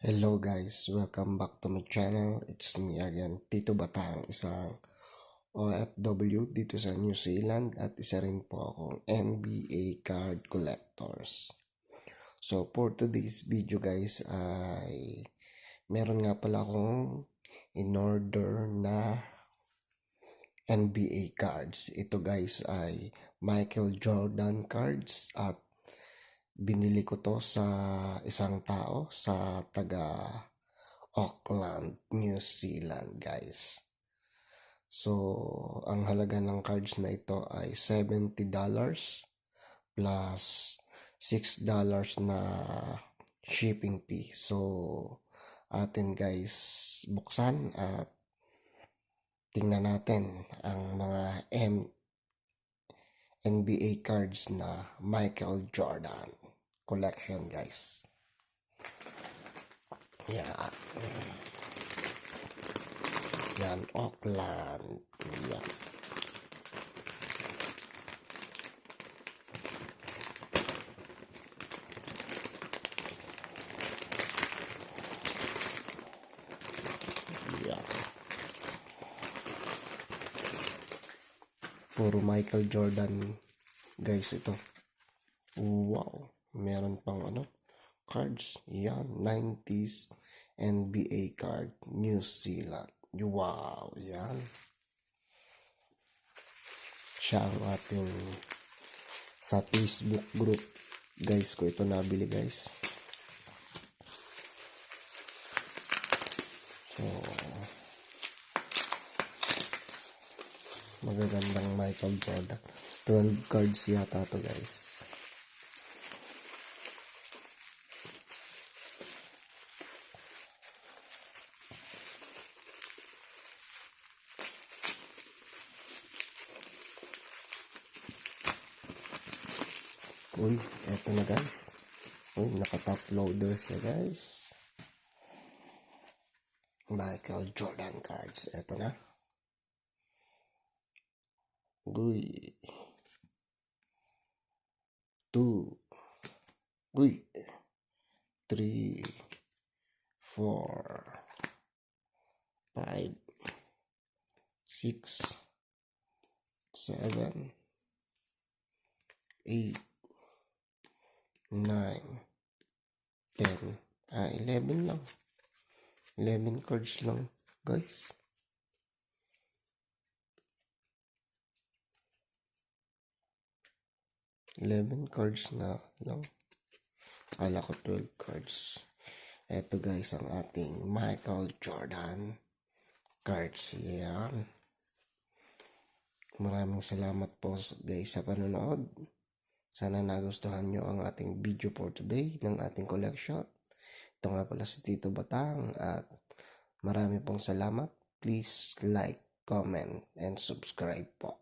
Hello guys, welcome back to my channel. It's me again, Tito Batang, isang OFW dito sa New Zealand at isa rin po akong NBA card collectors. So for today's video guys ay meron nga pala akong in-order na NBA cards. Ito guys ay Michael Jordan cards at binili ko to sa isang tao sa taga Auckland, New Zealand guys. So, ang halaga ng cards na ito ay $70 plus $6 na shipping fee. So, atin guys buksan at tingnan natin ang mga NBA cards na Michael Jordan collection guys. Yan. Yan, Auckland. Yan. Yan. Puro Michael Jordan guys ito. Wow. Meron pang cards. Yan, 90s NBA card, New Zealand. Wow, yan. Siya ang ating sa Facebook group. Guys, ko ito nabili guys. So, magagandang Michael Jordan. 12 cards yata to guys. Uy, eto na guys. Uy, naka-top loader siya guys. Michael Jordan cards. Eto na. Uy. 2. Uy. 3. 4. 5. 6. 7. 8. 9, 10, 11 lang. 11 cards lang, guys. $11 cards na lang. Kala ko 12 cards. Eto guys, ang ating Michael Jordan cards. Yan. Maraming salamat po guys sa panonood. Sana nagustuhan nyo ang ating video for today ng ating collection. Ito nga pala si Tito Batang at marami pong salamat. Please like, comment, and subscribe po.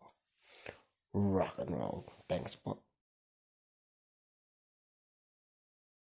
Rock and roll. Thanks po.